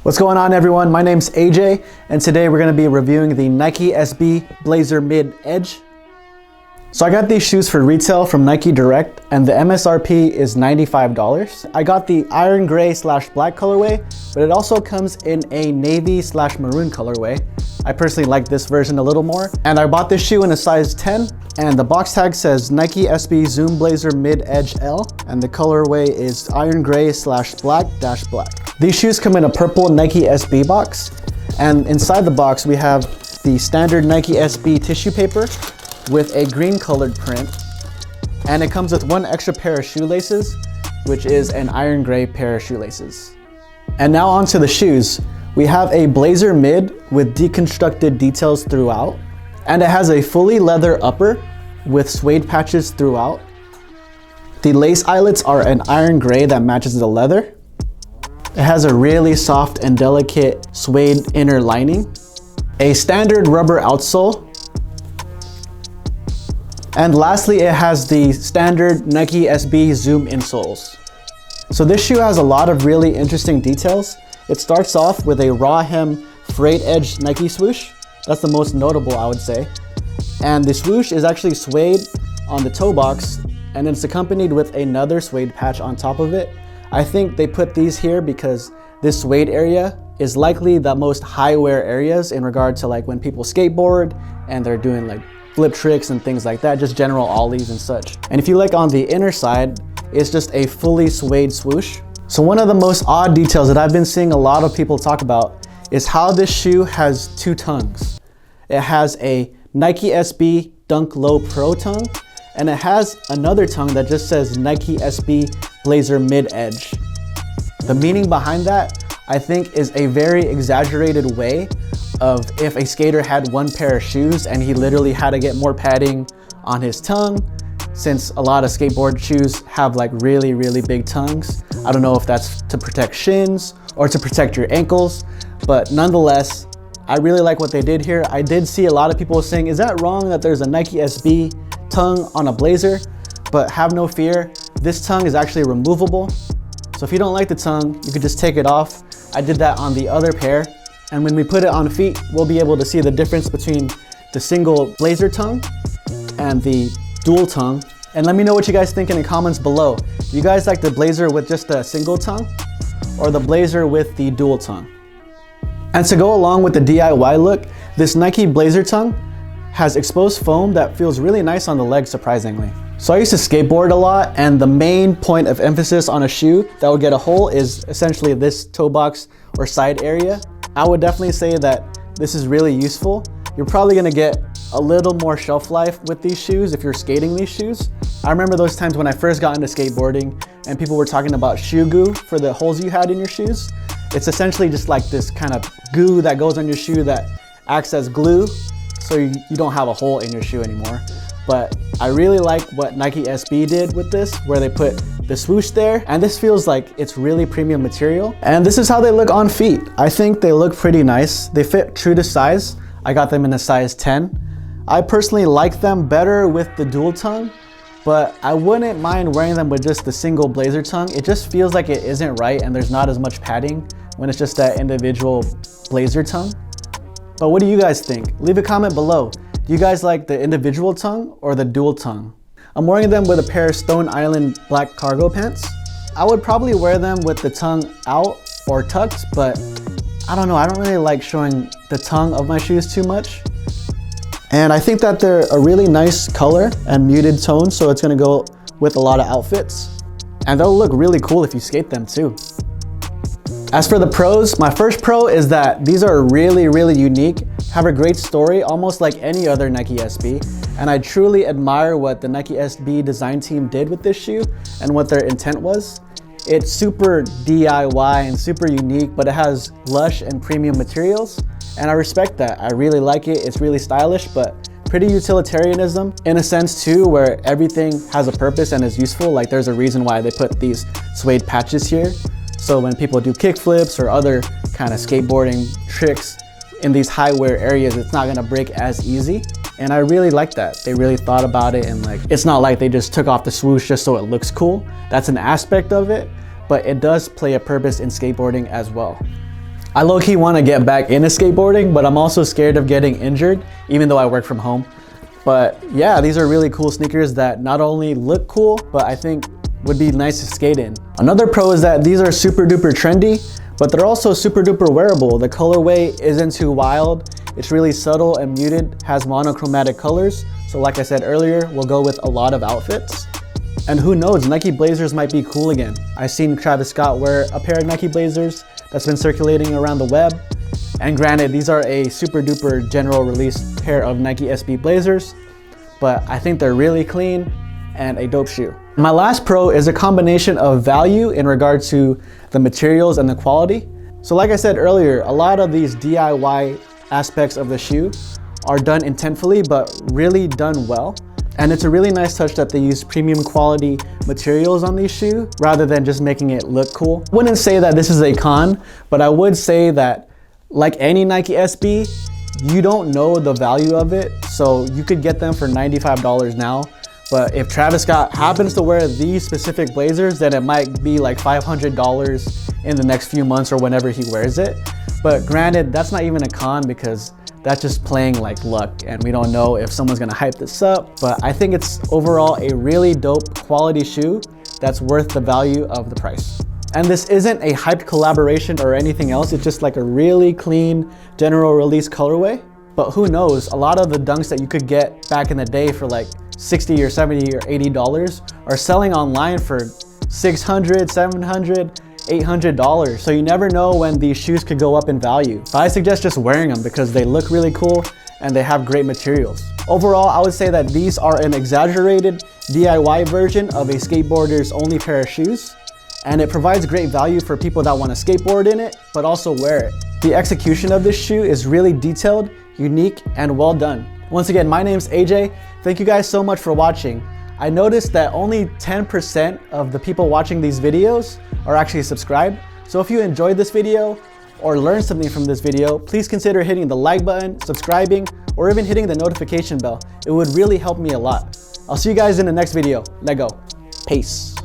What's going on, everyone? My name's AJ, and today we're going to be reviewing the Nike SB Blazer Mid Edge. So I got these shoes for retail from Nike Direct, and the MSRP is $95. I got the iron gray / black colorway, but it also comes in a navy / maroon colorway. I personally like this version a little more, and I bought this shoe in a size 10, and the box tag says Nike SB Zoom Blazer Mid Edge L, and the colorway is iron gray / black - black. These shoes come in a purple Nike SB box, and inside the box we have the standard Nike SB tissue paper with a green colored print, and it comes with one extra pair of shoelaces, which is an iron gray pair of shoelaces. And now onto the shoes. We have a Blazer Mid with deconstructed details throughout, and it has a fully leather upper with suede patches throughout. The lace eyelets are an iron gray that matches the leather. It has a really soft and delicate suede inner lining, a standard rubber outsole, and lastly, it has the standard Nike SB Zoom insoles. So this shoe has a lot of really interesting details. It starts off with a raw hem frayed edge Nike swoosh. That's the most notable, I would say. And the swoosh is actually suede on the toe box, and it's accompanied with another suede patch on top of it. I think they put these here because this suede area is likely the most high wear areas in regard to like when people skateboard and they're doing like flip tricks and things like that, just general ollies and such. And if you look on the inner side, it's just a fully suede swoosh. So one of the most odd details that I've been seeing a lot of people talk about is how this shoe has two tongues. It has a Nike SB Dunk Low Pro tongue, and it has another tongue that just says Nike SB Blazer Mid Edge. The meaning behind that, I think, is a very exaggerated way of if a skater had one pair of shoes and he literally had to get more padding on his tongue, since a lot of skateboard shoes have like really big tongues. I don't know if that's to protect shins or to protect your ankles, but nonetheless, I really like what they did here. I did see a lot of people saying, is that wrong that there's a Nike SB tongue on a Blazer? But have no fear, this tongue is actually removable. So if you don't like the tongue, you could just take it off. I did that on the other pair. And when we put it on feet, we'll be able to see the difference between the single Blazer tongue and the dual tongue. And let me know what you guys think in the comments below. Do you guys like the Blazer with just a single tongue or the Blazer with the dual tongue? And to go along with the DIY look, this Nike Blazer tongue has exposed foam that feels really nice on the leg, surprisingly. So I used to skateboard a lot, and the main point of emphasis on a shoe that would get a hole is essentially this toe box or side area. I would definitely say that this is really useful. You're probably gonna get a little more shelf life with these shoes if you're skating these shoes. I remember those times when I first got into skateboarding and people were talking about shoe goo for the holes you had in your shoes. It's essentially just like this kind of goo that goes on your shoe that acts as glue, so you don't have a hole in your shoe anymore. But I really like what Nike SB did with this, where they put the swoosh there, and this feels like it's really premium material. And this is how they look on feet. I think they look pretty nice. They fit true to size. I got them in a size 10. I personally like them better with the dual tongue, but I wouldn't mind wearing them with just the single Blazer tongue. It just feels like it isn't right, and there's not as much padding when it's just that individual Blazer tongue. But what do you guys think? Leave a comment below. Do you guys like the individual tongue or the dual tongue? I'm wearing them with a pair of Stone Island black cargo pants. I would probably wear them with the tongue out or tucked, but I don't know, I don't really like showing the tongue of my shoes too much. And I think that they're a really nice color and muted tone, so it's gonna go with a lot of outfits. And they'll look really cool if you skate them too. As for the pros, my first pro is that these are really unique, have a great story, almost like any other Nike SB. And I truly admire what the Nike SB design team did with this shoe and what their intent was. It's super DIY and super unique, but it has lush and premium materials. And I respect that. I really like it. It's really stylish, but pretty utilitarianism in a sense too, where everything has a purpose and is useful. Like there's a reason why they put these suede patches here. So when people do kick flips or other kind of skateboarding tricks in these high wear areas, it's not gonna break as easy. And I really like that. They really thought about it, and like, it's not like they just took off the swoosh just so it looks cool. That's an aspect of it, but it does play a purpose in skateboarding as well. I low-key want to get back into skateboarding, but I'm also scared of getting injured, even though I work from home. But yeah, these are really cool sneakers that not only look cool, but I think would be nice to skate in. Another pro is that these are super duper trendy, but they're also super duper wearable. The colorway isn't too wild. It's really subtle and muted, has monochromatic colors. So like I said earlier, we'll go with a lot of outfits. And who knows, Nike Blazers might be cool again. I've seen Travis Scott wear a pair of Nike Blazers that's been circulating around the web. And granted, these are a super duper general release pair of Nike SB Blazers, but I think they're really clean and a dope shoe. My last pro is a combination of value in regard to the materials and the quality. So like I said earlier, a lot of these DIY aspects of the shoe are done intentfully, but really done well. And it's a really nice touch that they use premium quality materials on these shoes rather than just making it look cool. I wouldn't say that this is a con, but I would say that like any Nike SB, you don't know the value of it. So you could get them for $95 now. But if Travis Scott happens to wear these specific Blazers, then it might be like $500 in the next few months or whenever he wears it. But granted, that's not even a con because that's just playing like luck and we don't know if someone's gonna hype this up. But I think it's overall a really dope quality shoe that's worth the value of the price. And this isn't a hyped collaboration or anything else. It's just like a really clean general release colorway. But who knows, a lot of the dunks that you could get back in the day for like $60 or $70 or $80 are selling online for $600, $700, $800. So you never know when these shoes could go up in value. But I suggest just wearing them because they look really cool and they have great materials. Overall, I would say that these are an exaggerated DIY version of a skateboarder's only pair of shoes. And it provides great value for people that want to skateboard in it, but also wear it. The execution of this shoe is really detailed, unique, and well done. Once again, my name's AJ. Thank you guys so much for watching. I noticed that only 10% of the people watching these videos are actually subscribed. So if you enjoyed this video or learned something from this video, please consider hitting the like button, subscribing, or even hitting the notification bell. It would really help me a lot. I'll see you guys in the next video. Let go. Peace.